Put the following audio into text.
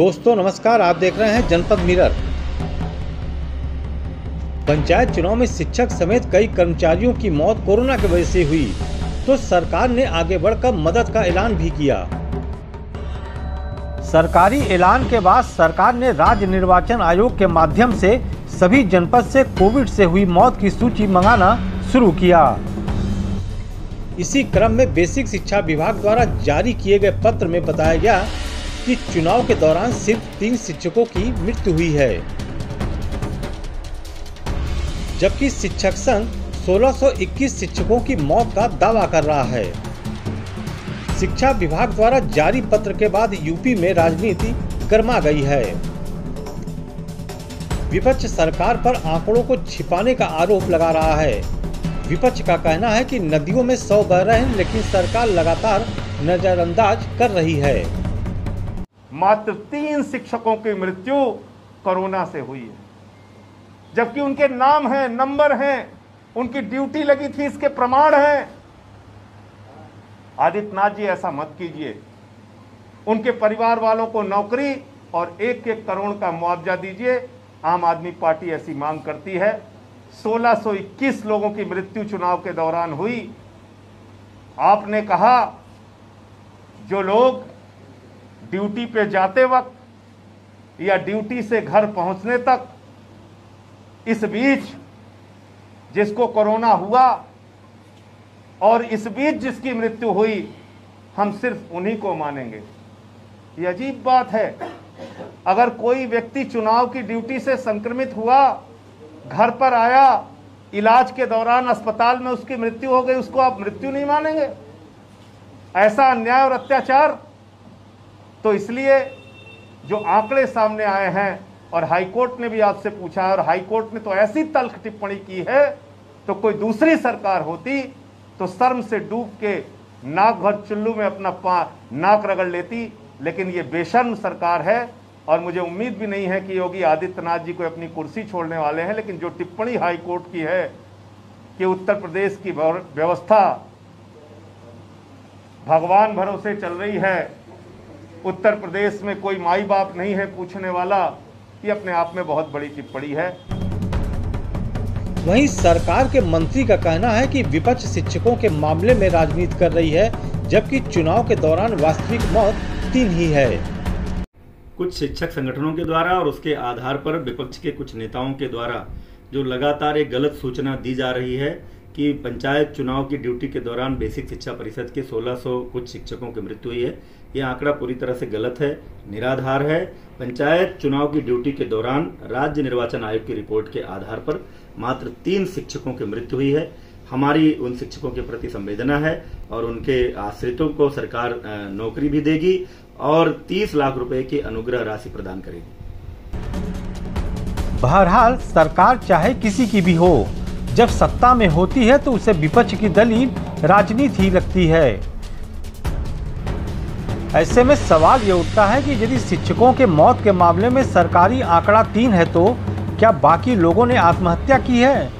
दोस्तों नमस्कार, आप देख रहे हैं जनपद मिरर। पंचायत चुनाव में शिक्षक समेत कई कर्मचारियों की मौत कोरोना की वजह से हुई, तो सरकार ने आगे बढ़कर मदद का ऐलान भी किया। सरकारी ऐलान के बाद सरकार ने राज्य निर्वाचन आयोग के माध्यम से सभी जनपद से कोविड से हुई मौत की सूची मंगाना शुरू किया। इसी क्रम में बेसिक शिक्षा विभाग द्वारा जारी किए गए पत्र में बताया गया कि चुनाव के दौरान सिर्फ 3 शिक्षकों की मृत्यु हुई है, जबकि शिक्षक संघ 1621 शिक्षकों की मौत का दावा कर रहा है। शिक्षा विभाग द्वारा जारी पत्र के बाद यूपी में राजनीति गर्मा गई है। विपक्ष सरकार पर आंकड़ों को छिपाने का आरोप लगा रहा है। विपक्ष का कहना है कि नदियों में 100 बह रहे हैं, लेकिन सरकार लगातार नजरअंदाज कर रही है। मात्र 3 शिक्षकों की मृत्यु कोरोना से हुई है, जबकि उनके नाम हैं, नंबर हैं, उनकी ड्यूटी लगी थी, इसके प्रमाण हैं। आदित्यनाथ जी, ऐसा मत कीजिए। उनके परिवार वालों को नौकरी और 1-1 करोड़ का मुआवजा दीजिए। आम आदमी पार्टी ऐसी मांग करती है। 1621 लोगों की मृत्यु चुनाव के दौरान हुई। आपने कहा जो लोग ड्यूटी पे जाते वक्त या ड्यूटी से घर पहुंचने तक इस बीच जिसको कोरोना हुआ और इस बीच जिसकी मृत्यु हुई, हम सिर्फ उन्हीं को मानेंगे। ये अजीब बात है। अगर कोई व्यक्ति चुनाव की ड्यूटी से संक्रमित हुआ, घर पर आया, इलाज के दौरान अस्पताल में उसकी मृत्यु हो गई, उसको आप मृत्यु नहीं मानेंगे? ऐसा अन्याय और अत्याचार। तो इसलिए जो आंकड़े सामने आए हैं, और हाईकोर्ट ने भी आपसे पूछा है, और हाईकोर्ट ने तो ऐसी तल्ख टिप्पणी की है, तो कोई दूसरी सरकार होती तो शर्म से डूब के नाक भर चुल्लू में अपना नाक रगड़ लेती। लेकिन ये बेशर्म सरकार है, और मुझे उम्मीद भी नहीं है कि योगी आदित्यनाथ जी को अपनी कुर्सी छोड़ने वाले हैं। लेकिन जो टिप्पणी हाईकोर्ट की है कि उत्तर प्रदेश की व्यवस्था भगवान भरोसे चल रही है, उत्तर प्रदेश में कोई माई बाप नहीं है पूछने वाला, ये अपने आप में बहुत बड़ी टिप्पणी है। वहीं सरकार के मंत्री का कहना है कि विपक्ष शिक्षकों के मामले में राजनीति कर रही है, जबकि चुनाव के दौरान वास्तविक मौत 3 ही है। कुछ शिक्षक संगठनों के द्वारा और उसके आधार पर विपक्ष के कुछ नेताओं के द्वारा जो लगातार एक गलत सूचना दी जा रही है कि पंचायत चुनाव की ड्यूटी के दौरान बेसिक शिक्षा परिषद के 1600 कुछ शिक्षकों की मृत्यु हुई है, यह आंकड़ा पूरी तरह से गलत है, निराधार है। पंचायत चुनाव की ड्यूटी के दौरान राज्य निर्वाचन आयोग की रिपोर्ट के आधार पर मात्र 3 शिक्षकों की मृत्यु हुई है। हमारी उन शिक्षकों के प्रति संवेदना है और उनके आश्रितों को सरकार नौकरी भी देगी और 30 लाख रुपए की अनुग्रह राशि प्रदान करेगी। बहरहाल सरकार चाहे किसी की भी हो, जब सत्ता में होती है तो उसे विपक्ष की दलील राजनीति ही लगती है। ऐसे में सवाल ये उठता है कि यदि शिक्षकों के मौत के मामले में सरकारी आंकड़ा 3 है, तो क्या बाकी लोगों ने आत्महत्या की है?